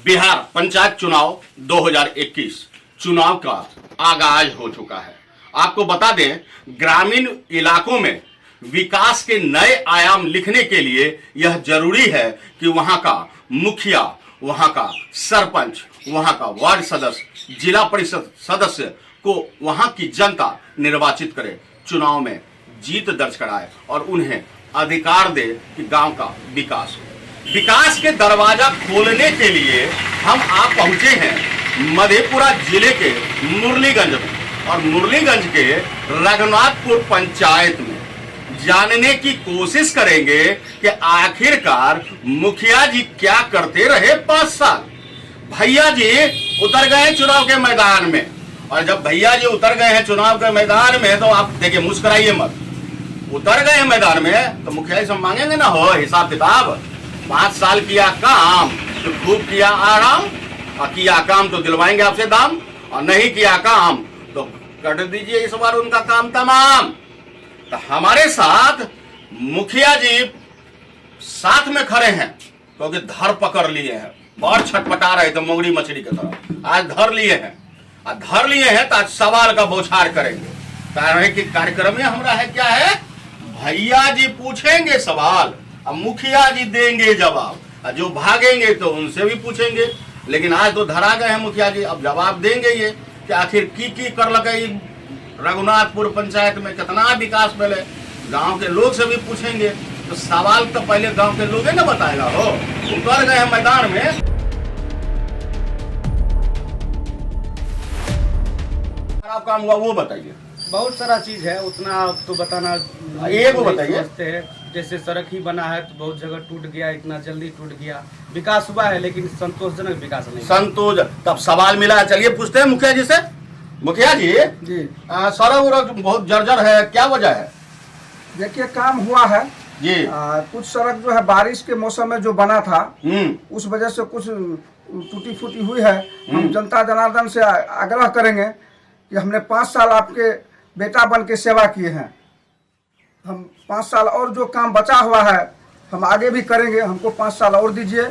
बिहार पंचायत चुनाव 2021 चुनाव का आगाज हो चुका है। आपको बता दें, ग्रामीण इलाकों में विकास के नए आयाम लिखने के लिए यह जरूरी है कि वहां का मुखिया, वहां का सरपंच, वहां का वार्ड सदस्य, जिला परिषद सदस्य को वहां की जनता निर्वाचित करे, चुनाव में जीत दर्ज कराए और उन्हें अधिकार दे कि गांव का विकास हो। विकास के दरवाजा खोलने के लिए हम आप पहुंचे हैं मधेपुरा जिले के मुरलीगंज में और मुरलीगंज के रघुनाथपुर पंचायत में जानने की कोशिश करेंगे कि आखिरकार मुखिया जी क्या करते रहे 5 साल। भैया जी उतर गए चुनाव के मैदान में, और जब भैया जी उतर गए हैं चुनाव के मैदान में तो आप देखिए, मुस्कुराइए मत। उतर गए हैं मैदान में तो मुखिया जी से मांगेंगे ना हो हिसाब किताब। 5 साल किया काम तो खूब किया आराम, और किया काम तो दिलवाएंगे आपसे दाम, और नहीं किया काम तो कर दीजिए इस बार उनका काम तमाम। तो हमारे साथ मुखिया जी साथ में खड़े हैं क्योंकि धर पकड़ लिए हैं, बहुत छटपटा रहे थे मोगरी मछली की तरह। आज धर लिए हैं, और धर लिए हैं तो आज सवाल का बौछार करेंगे। कारण कि कार्यक्रम में हमारा है क्या है, भैया जी पूछेंगे सवाल, अब मुखिया जी देंगे जवाब। जो भागेंगे तो उनसे भी पूछेंगे, लेकिन आज तो धरा गए हैं मुखिया जी, अब जवाब देंगे ये कि आखिर की कर लगे रघुनाथपुर पंचायत में कितना विकास मिले। गांव के लोग से भी पूछेंगे, तो सवाल तो पहले गांव के लोग ही ना बताएगा हो। उतर गए हैं मैदान में। खराब काम हुआ वो बताइए। बहुत सारा चीज है, उतना तो बताना ये वो बताइए। जैसे सड़क ही बना है तो बहुत जगह टूट गया, इतना जल्दी टूट गया। विकास हुआ है लेकिन संतोषजनक विकास नहीं। संतोष तब सवाल मिला है, चलिए पूछते हैं मुखिया जी से। मुखिया जी सड़क उड़क बहुत जर्जर है, क्या वजह है? देखिए, काम हुआ है जी। कुछ सड़क जो है बारिश के मौसम में जो बना था उस वजह से कुछ टूटी फूटी हुई है। हम जनता जनार्दन से आग्रह करेंगे कि हमने 5 साल आपके बेटा बन के सेवा किए हैं, हम 5 साल और जो काम बचा हुआ है हम आगे भी करेंगे, हमको 5 साल और दीजिए।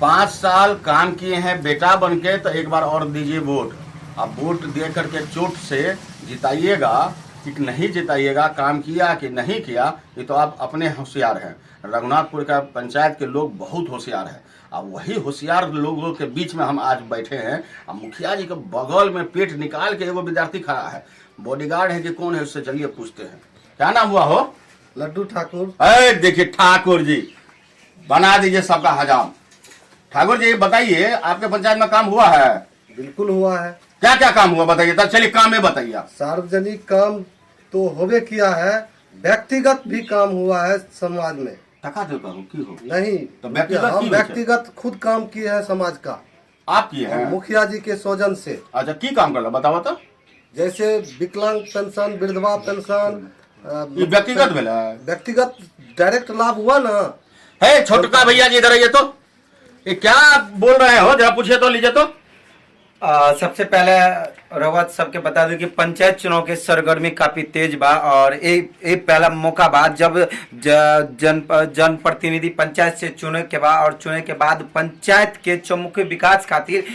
पाँच साल काम किए हैं बेटा बन के, तो एक बार और दीजिए वोट। अब वोट दे करके चोट से जिताइएगा कि नहीं जिताइएगा, काम किया कि नहीं किया, ये तो आप अपने होशियार हैं। रघुनाथपुर का पंचायत के लोग बहुत होशियार हैं। अब वही होशियार लोगों के बीच में हम आज बैठे हैं। अब मुखिया जी के बगल में पेट निकाल के एगो विद्यार्थी खड़ा है, बॉडीगार्ड है कि कौन है उससे चलिए पूछते हैं। क्या नाम हुआ हो? लड्डू ठाकुर। देखिए ठाकुर जी, बना दीजिए सबका हजाम। ठाकुर जी बताइए, आपके पंचायत में काम हुआ है? बिल्कुल हुआ है। क्या क्या काम हुआ बताइए, तब चलिए काम में बताइए आप। सार्वजनिक काम तो होबे किया है, व्यक्तिगत भी काम हुआ है समाज में। टका दे करूं की हो नहीं तो व्यक्तिगत हम की व्यक्तिगत खुद काम किए हैं समाज का। आप किए हैं? मुखिया जी के सौजन से। अच्छा, की काम कर रहा बताओ तो। जैसे विकलांग पेंशन, विधवा पेंशन, ये व्यक्तिगत भेला? व्यक्तिगत डायरेक्ट लाभ हुआ ना है। छोटका भैया जी इधर आइए तो, ये क्या बोल रहे हो जरा पूछिए तो, लीजिए तो। सबसे पहले रवत सबके बता दूं कि पंचायत चुनाव के सरगर्मी काफी तेज बा, और ये पहला मौका बा जब जनप्रतिनिधि पंचायत से चुने के बाद, और चुने के बाद पंचायत के चौमुखी विकास खातिर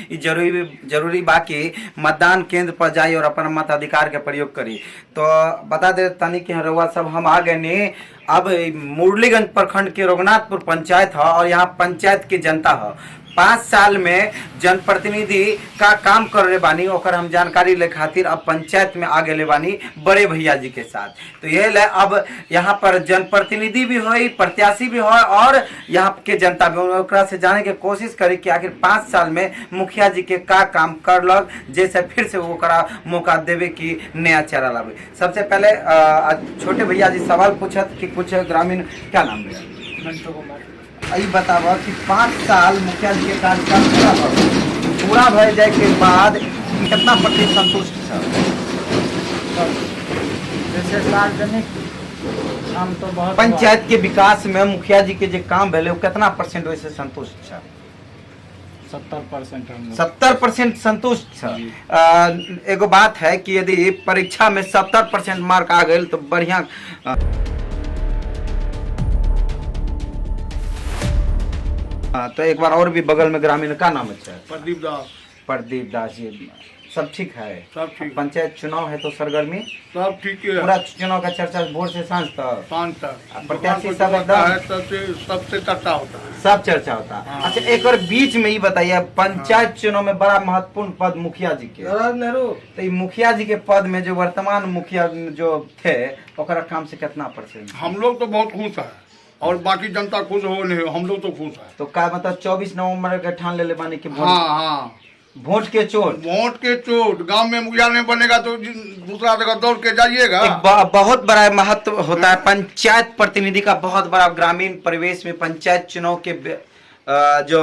जरूरी बा कि मतदान केंद्र पर जाई और अपना मताधिकार के प्रयोग करी। तो बता दे तनी कि रवत सब हम आ गए ने। अब मुरलीगंज प्रखंड के रघुनाथपुर पंचायत है और यहाँ पंचायत की जनता है। 5 साल में जनप्रतिनिधि का काम कर रहे बानी, ओकर हम जानकारी ले खातिर अब पंचायत में आगे ले बानी बड़े भैया जी के साथ। तो ये ले अब यहाँ पर जनप्रतिनिधि भी हो, प्रत्याशी भी हो, और यहाँ के जनता भी ओकरा से जाने के कोशिश करी कि आखिर 5 साल में मुखिया जी के का काम कर लग, जैसे फिर से ओकरा मौका देवे की नया चेहरा लावे। सबसे पहले छोटे भैया जी सवाल पूछत कि कुछ ग्रामीण, क्या नाम है? यही बतावा कि 5 साल मुखिया जी के कार्यकाल पूरा भय जाए के बाद कितना प्रतिशत संतुष्ट है? जैसे सार्वजनिक काम तो बहुत पंचायत के विकास में मुखिया जी के जो काम भेले वो कितना परसेंट वैसे संतुष्ट है? 70%। 70% संतुष्ट है। एगो बात है कि यदि परीक्षा में 70% मार्क आ गए तो बढ़िया हाँ, तो एक बार और भी बगल में ग्रामीण का नाम है प्रदीप दास। प्रदीप दास जी, सब ठीक है? सब ठीक। पंचायत चुनाव है तो सरगर्मी सब ठीक है। पूरा चुनाव का चर्चा भोर से सांझ तक, शाम तक प्रत्याशी सब है, एकदम सबसे चर्चा होता है। सब चर्चा होता है। अच्छा, एक और बीच में ही बताइए, पंचायत चुनाव में बड़ा महत्वपूर्ण पद मुखिया जी के, तो ये मुखिया जी के पद में जो वर्तमान मुखिया जो थे ओकरा काम से कितना परसेंट? हम लोग तो बहुत खुश है और बाकी जनता खुश हो नहीं, हम लोग तो खुश है। तो का मतलब 24 नवंबर के ठान ले बानी कि हाँ, वोट के चोट? वोट के चोट। गांव में मुखिया नहीं बनेगा तो दूसरा जगह दौड़ के जाइएगा। एक बहुत बड़ा महत्व होता है पंचायत प्रतिनिधि का, बहुत बड़ा ग्रामीण परिवेश में पंचायत चुनाव के जो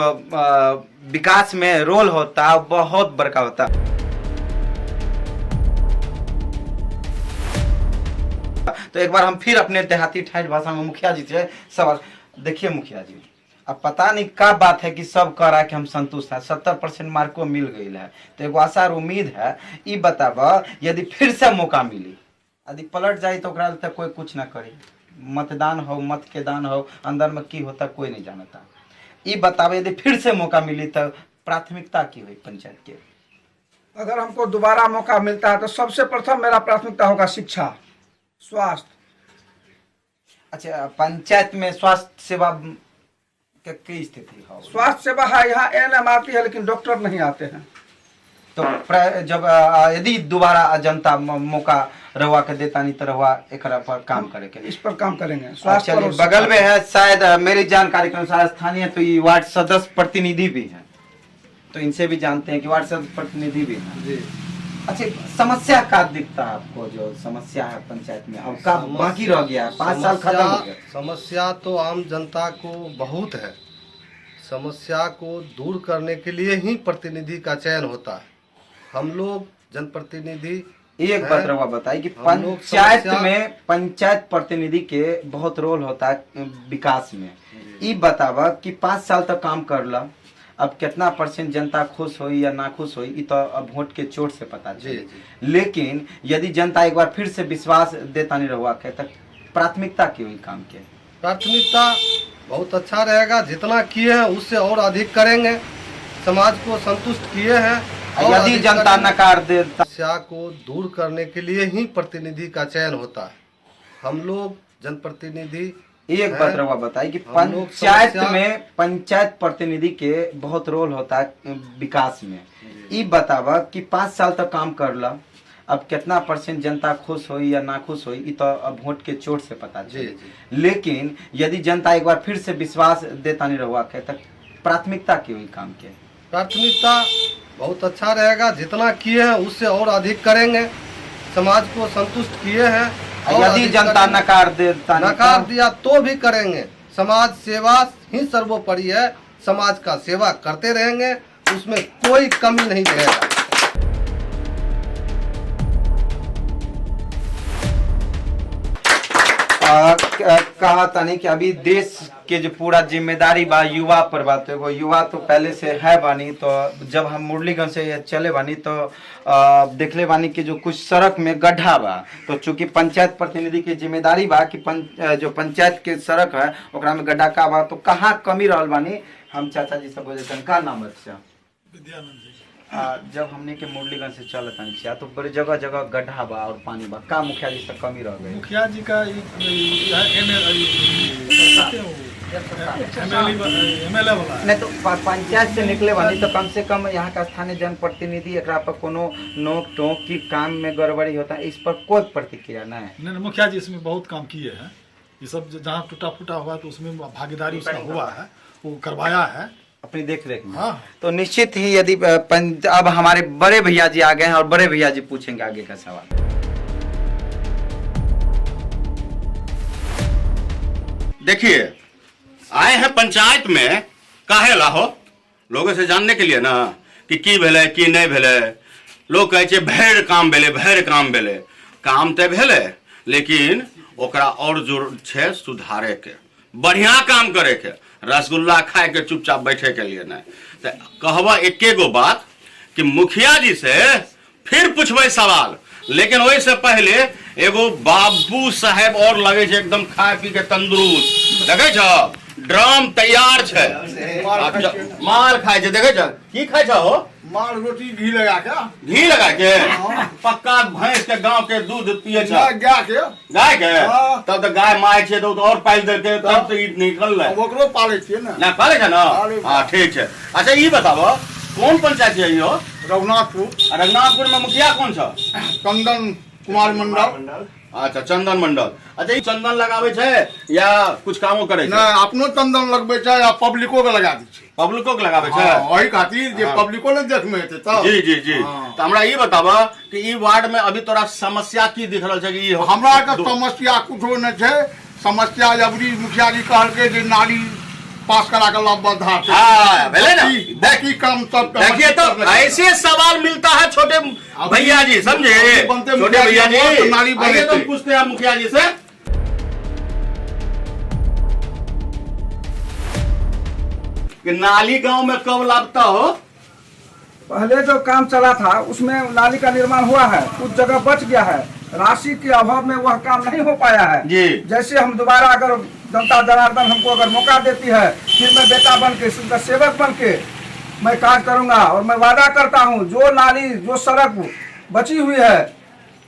विकास में रोल होता है बहुत बड़का होता है। तो एक बार हम फिर अपने देहाती ठाठ भाषा में मुखिया जी से सवाल। देखिए मुखिया जी, अब पता नहीं क्या बात है कि सब कह रहा है कि हम संतुष्ट है, 70% मार्को मिल गई है, तो एगो आशा और उम्मीद है। ये बताब यदि फिर से मौका मिली, यदि पलट जाए तो ओकरा तक कोई कुछ ना करे, मतदान हो, मत के दान हो, अंदर में की होता कोई नहीं जानता। ये बताब यदि फिर से मौका मिली तो प्राथमिकता की हुई पंचायत के? अगर हमको दोबारा मौका मिलता है तो सबसे प्रथम मेरा प्राथमिकता होगा शिक्षा, स्वास्थ्य। अच्छा, पंचायत में स्वास्थ्य सेवा की स्थिति हो? स्वास्थ्य सेवा है, यहाँ एएनएम आती है लेकिन डॉक्टर नहीं आते हैं। तो जब यदि दोबारा जनता मौका रहुआ के देता नहीं तो रहुआ एक पर काम करे के? इस पर काम करेंगे। स्वास्थ्य चलिए, बगल में है शायद मेरी जानकारी के अनुसार स्थानीय तो ये वार्ड सदस्य प्रतिनिधि भी है, तो इनसे भी जानते हैं कि वार्ड सदस्य प्रतिनिधि भी है जी। अच्छा, समस्या का दिखता है आपको? जो समस्या है पंचायत में अब का बाकी रह गया है, 5 साल खत्म हो गया। समस्या तो आम जनता को बहुत है। समस्या को दूर करने के लिए ही प्रतिनिधि का चयन होता है। हम लोग जनप्रतिनिधि एक बात रवा बताइए कि पंचायत में पंचायत प्रतिनिधि के बहुत रोल होता है विकास में। ये बतावा कि 5 साल तक काम कर अब कितना परसेंट जनता खुश हुई या ना खुश हुई, तो अब वोट के चोट से पता चले। लेकिन यदि जनता एक बार फिर से विश्वास देता नहीं रहुआ के, तक प्राथमिकता की हुई काम के? प्राथमिकता बहुत अच्छा रहेगा, जितना किए हैं उससे और अधिक करेंगे। समाज को संतुष्ट किए हैं, यदि जनता नकार दे। समस्या को दूर करने के लिए ही प्रतिनिधि का चयन होता है। हम लोग जनप्रतिनिधि एक बात रवा बताइए कि पंचायत में पंचायत प्रतिनिधि के बहुत रोल होता है विकास में। ये बतावा कि 5 साल तक काम कर अब कितना परसेंट जनता खुश हुई या ना खुश हुई, तो अब वोट के चोट से पता चले। लेकिन यदि जनता एक बार फिर से विश्वास देता नहीं रहुआ के, तक प्राथमिकता की हुई काम के? प्राथमिकता बहुत अच्छा रहेगा, जितना किए हैं उससे और अधिक करेंगे। समाज को संतुष्ट किए हैं, यदि जनता नकार दिया तो भी करेंगे। समाज सेवा ही सर्वोपरि है, समाज का सेवा करते रहेंगे, उसमें कोई कमी नहीं रहेगा। कहा था नहीं कि अभी देश के जो पूरा जिम्मेदारी बा युवा पर बात है। वो युवा तो पहले से है बानी, तो जब हम मुरलीगंज से चले बानी तो देखले बानी कि जो कुछ सड़क में गड्ढा बा, तो चूंकि पंचायत प्रतिनिधि की जिम्मेदारी बा कि जो पंचायत के सड़क है ओकरा में गड्ढा का बा, तो कहाँ कमी रहल बानी हम चाचा जी सब बोले का नाम अच्छा विद्यानंद जी। जब हमने के मुरलीगंज से चलत नहीं तो बड़े जगह जगह गड्ढा बा और पानी बा, का मुखिया जी से कमी रह गई? मुखिया जी का एमएलए वाला नहीं तो पंचायत से निकले वाली तो कम से कम यहाँ का स्थानीय जनप्रतिनिधि एकरा पर कोनो नोक टोक की काम में गड़बड़ी होता है, इस पर कोई प्रतिक्रिया नहीं है? नहीं, मुखिया जी इसमें बहुत काम किए हैं। ये सब जहाँ टूटा फूटा हुआ तो उसमें भागीदारी उसका हुआ है, वो करवाया है अपनी देख रेख में। हाँ। तो निश्चित ही यदि अब हमारे बड़े भैया जी आ गए हैं और बड़े भैया जी पूछेंगे आगे का सवाल। देखिए, आए हैं पंचायत में काहे लाहो लोगों से जानने के लिए ना कि भेले कि नहीं भेले। लोग कहे छे भैर काम भेले काम तो भेले, लेकिन ओकरा और जोर छे सुधारे के, बढ़िया काम करे के, रसगुल्ला खाए के चुपचाप बैठे के लिए नहीं। तो कहबा एके गो बात कि मुखिया जी से फिर पूछबे सवाल, लेकिन वही से पहले एगो बाबू साहेब और लगे एकदम खाए पी के तंदुरुस्त लगे ड्रम तैयार छे माल खाए छे देखे छ की खाए छ हो माल रोटी घी लगा के घी लगा के पक्का भैंस के गांव के दूध पिए छ गाय के तब तो गाय माय छे तो और पाल दे के तब तो ई निकल ले ओकरो पाले छिए ना पाले छ ना हां ठीक है। अच्छा ई बताओ कौन पंचायत है यो रघुनाथपुर में मुखिया कौन छ चंदन कुमार मंडल अच्छा चंदन मंडल। अच्छा ई चंदन लगावे छे या कुछ कामो करे छे ना अपनो चंदन लगबे छै या पब्लिको के लगा दी छै पब्लिको के लगावे छे वही खातिर जे पब्लिको ने देखमे हेते त जी जी जी तो हमरा ई बताबा कि ई वार्ड में अभी तोरा समस्या की दिख रहल छै कि ई हमरा के समस्या कुछो न छै समस्या जबरी मुखिया जी कहलके जे नाली पास करा के लंबा हाँ, भेले ना? बाकी काम सब देखिए तो ऐसे सवाल मिलता है छोटे भैया जी समझे बनते छोटे भैया जी तो नाली बने आइए तो थे। पूछते हैं मुखिया जी से कि नाली गांव में कब लापता हो पहले जो काम चला था उसमें नाली का निर्माण हुआ है कुछ जगह बच गया है राशि के अभाव में वह काम नहीं हो पाया है जी जैसे हम दोबारा अगर जनता जनार्दन हमको अगर मौका देती है फिर मैं बेटा बन के उनका सेवक बन के मैं कार्य करूंगा और मैं वादा करता हूं जो नाली जो सड़क बची हुई है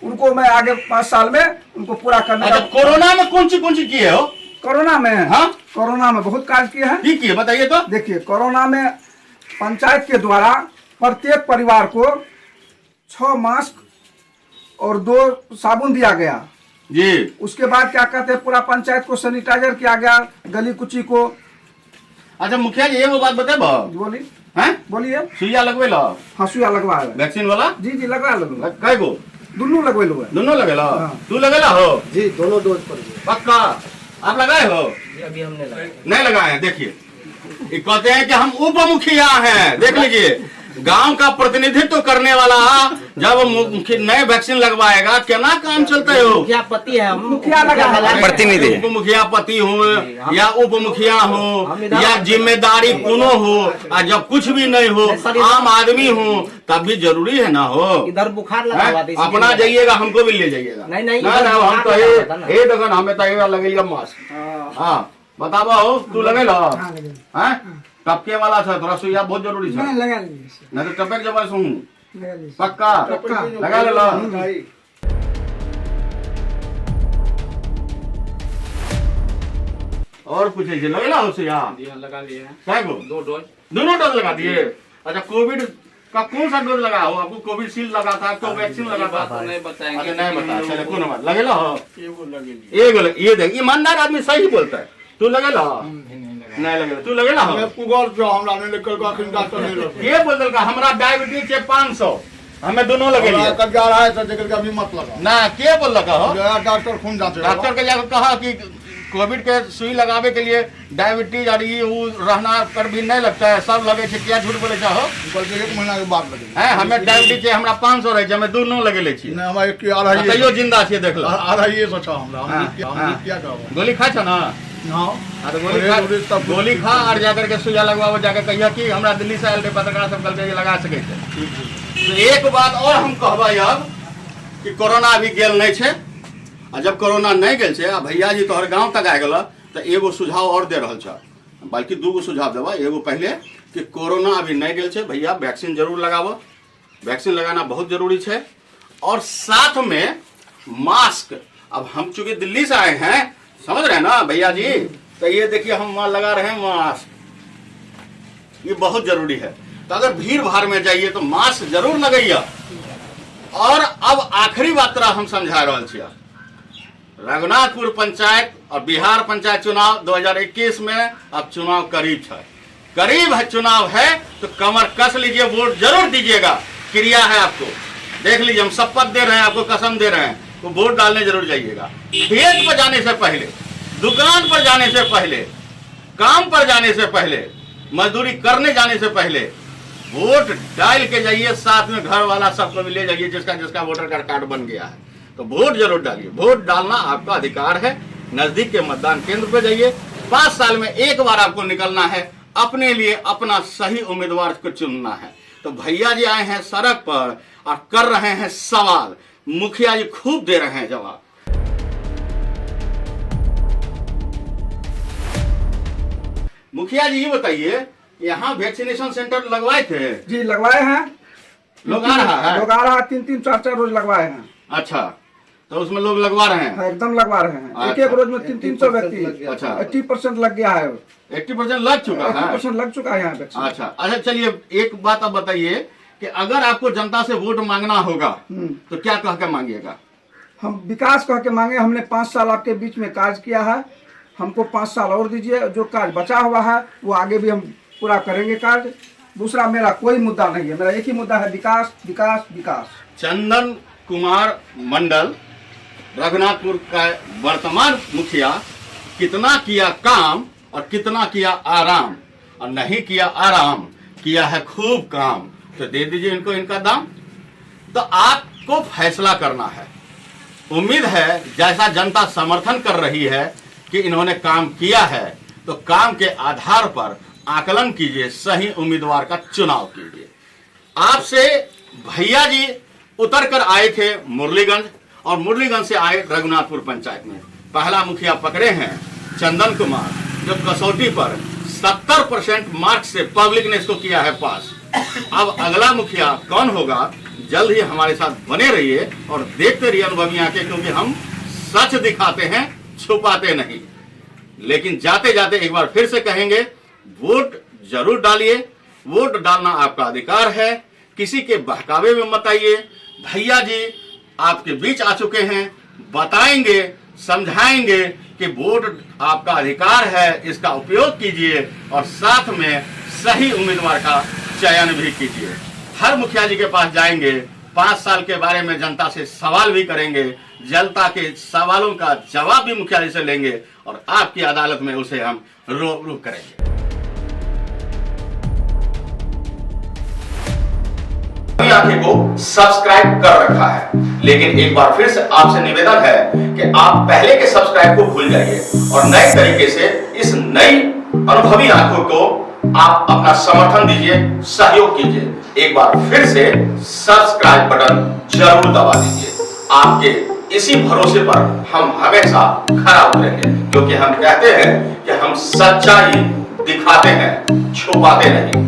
उनको मैं आगे 5 साल में उनको पूरा करने अच्छा कोरोना में कौन सी किए हो कोरोना में हाँ? कोरोना में बहुत कार्य किए हैं की किए बताइए तो देखिए कोरोना में पंचायत के द्वारा प्रत्येक परिवार को 6 मास्क और 2 साबुन दिया गया जी उसके बाद क्या कहते हैं पूरा पंचायत को सैनिटाइजर किया गया गली कुची को अच्छा मुखिया जी एगो बात बताबो बोली हैं बोलिए सुइया लगवे लो हाँ सुइया लगवा है वैक्सीन वाला जी जी लगवा लो कै गो दोनों लगवे लो है दोनों लगेला हाँ। तू लगेला हो जी दोनों डोज पर पक्का आप लगाए हो अभी हमने लगाया नहीं लगाए हैं देखिए ये कहते हैं कि हम उप मुखिया हैं देख लीजिए गांव का प्रतिनिधित्व करने वाला जब नए वैक्सीन लगवाएगा क्या काम चलता है वो मुखिया पति है हम मुखिया लगा प्रतिनिधि। उप मुखिया पति हो या उप मुखिया हो या जिम्मेदारी कोनो हो और जब कुछ भी नहीं हो आम आदमी हो तब भी जरूरी है ना हो इधर बुखार लगा हुआ था, इसलिए अपना लगाया। जाइएगा हमको भी ले जाइएगा नहीं, नहीं, ना इधर हम तो बुखार लगा हुआ था ना। ये देखो हमें तो लगेगा मास्क हाँ बताबा हो तू लगेला हैं टपके वाला था थोड़ा सुइया बहुत जरूरी है लगा लीजिए नहीं तो टपक जब सुन लगा लीजिए पक्का लगा ले लो और पूछे छे लगेला हो सुइया लगा लिए हैं क्या गो 2 डोज दोनों डोज लगा दिए अच्छा कोविड का कौन सा डोज लगा हो आपको कोविड शील्ड लगा था कोवैक्सीन लगा था तो नहीं बताएंगे अच्छा नहीं बता चले कौन बात लगेला हो एगो लगे ये ये देख ईमानदार आदमी सही बोलता है तू लगेला नहीं लगेला तू लगेला हो पुगल जो हमरा ने लेकर का अखन डॉक्टर नहीं लगे ये बोल देलका हमरा डायबिटीज है 500 हमें दोनों लगेलिए कब जा रहा है तो जेकर का भी मत लगा ना के बोल लगा हो डॉक्टर खून जांच डॉक्टर के जाकर कहा कि कोविड के सुई लगावे के लिए डायबिटीज और ये वो रहना पर भी नहीं लगता है सब लगे छे क्या झूठ बोले हो कल से 1 महीना के बाद लगे हैं हमें डायबिटीज है हमरा 500 रहे छे हमें दोनों लगेले छी नहीं हमरा एक आ रही तैयो जिंदा छे देख लो आ रही है सोचा हमरा हाँ, हम क्या कहबो गोली खा छ ना हां हाँ तो गोली खा और जाकर के सुइया लगवाओ जाकर कहिया कि हमरा दिल्ली से आयल थे पत्रकार सब कल के लगा सके थे तो एक बात और हम कहबै अब कि कोरोना अभी गेल नहीं छे आ जब कोरोना नहीं गेल छे आ भैया जी तोहर गांव तक आ गेल तो एगो सुझाव और दे रहल छ बल्कि 2 गो सुझाव देबा एगो पहले कि कोरोना अभी नहीं गेल छे भैया वैक्सीन जरूर लगावो वैक्सीन लगाना बहुत जरूरी छे और साथ में मास्क अब हम चूंकि दिल्ली से आए हैं समझ रहे हैं ना भैया जी तो ये देखिए हम वहां लगा रहे हैं मास्क ये बहुत जरूरी है तो अगर भीड़ भाड़ में जाइए तो मास्क जरूर लगाइए और अब आखिरी बात तरह हम समझा रहा छियै रघुनाथपुर पंचायत और बिहार पंचायत चुनाव 2021 में अब चुनाव करीब है चुनाव है तो कमर कस लीजिए वोट जरूर दीजिएगा क्रिया है आपको देख लीजिए हम शपथ दे रहे हैं आपको कसम दे रहे हैं तो वोट डालने जरूर जाइएगा खेत पर जाने से पहले दुकान पर जाने से पहले काम पर जाने से पहले मजदूरी करने जाने से पहले वोट डाल के जाइए साथ में घर वाला सबको भी ले जाइए जिसका जिसका वोटर कार्ड बन गया है तो वोट जरूर डालिए वोट डालना आपका अधिकार है नजदीक के मतदान केंद्र पर जाइए 5 साल में एक बार आपको निकलना है अपने लिए अपना सही उम्मीदवार को चुनना है तो भैया जी आए हैं सड़क पर और कर रहे हैं सवाल मुखिया जी खूब दे रहे हैं जवाब मुखिया जी ये बताइए, यहाँ वैक्सीनेशन सेंटर लगवाए थे? जी लगवाए हैं, लोग आ रहा है? लोग आ रहा है, 3-3 4-4 रोज लगवाए हैं। अच्छा, तो उसमें लोग लगवा रहे हैं? हाँ, एकदम लगवा रहे हैं। अच्छा। एक रोज में 300 व्यक्ति, अच्छा। 80% लग गया है, 80% लग चुका है? 80% लग चुका है यहाँ वैक्सीन। अच्छा, चलिए एक बात आप बताइए कि अगर आपको जनता से वोट मांगना होगा तो क्या कह के मांगिएगा? हम विकास कह के मांगे, हमने 5 साल आपके बीच में कार्य किया है, हमको 5 साल और दीजिए, जो कार्य बचा हुआ है वो आगे भी हम पूरा करेंगे कार्य। दूसरा मेरा कोई मुद्दा नहीं है, मेरा एक ही मुद्दा है, विकास विकास विकास। चंदन कुमार मंडल, रघुनाथपुर का वर्तमान मुखिया, कितना किया काम और कितना किया आराम, और नहीं किया आराम, किया है खूब काम। तो दे दीजिए इनको इनका दाम। तो आपको फैसला करना है। उम्मीद है जैसा जनता समर्थन कर रही है कि इन्होंने काम किया है, तो काम के आधार पर आकलन कीजिए, सही उम्मीदवार का चुनाव कीजिए। आपसे भैया जी उतर कर आए थे मुरलीगंज, और मुरलीगंज से आए रघुनाथपुर पंचायत में। पहला मुखिया पकड़े हैं चंदन कुमार, जो कसौटी पर 70% मार्क्स से पब्लिक ने इसको किया है पास। अब अगला मुखिया कौन होगा, जल्द ही हमारे साथ बने रहिए और देखते रहिए अनुभवी आंखें, क्योंकि हम सच दिखाते हैं, छुपाते नहीं। लेकिन जाते जाते एक बार फिर से कहेंगे, वोट जरूर डालिए। वोट डालना आपका अधिकार है, किसी के बहकावे में मत आइए। भैया जी आपके बीच आ चुके हैं, बताएंगे, समझाएंगे कि वोट आपका अधिकार है, इसका उपयोग कीजिए और साथ में सही उम्मीदवार का चयन भी कीजिए। हर मुखिया जी के पास जाएंगे, 5 साल के बारे में जनता से सवाल भी करेंगे, जनता के सवालों का जवाब भी मुखिया जी से लेंगे और आपकी अदालत में उसे हम रूबरू करेंगे। आंखें को सब्सक्राइब कर रखा है, लेकिन एक बार फिर से आपसे निवेदन है कि आप पहले के सब्सक्राइब को भूल जाइए और नए तरीके से इस नई अनुभवी आंखों को आप अपना समर्थन दीजिए, सहयोग कीजिए। एक बार फिर से सब्सक्राइब बटन जरूर दबा दीजिए। आपके इसी भरोसे पर हम हमेशा खरा उतरेंगे, क्योंकि हम कहते हैं कि हम सच्चाई दिखाते हैं, छुपाते नहीं।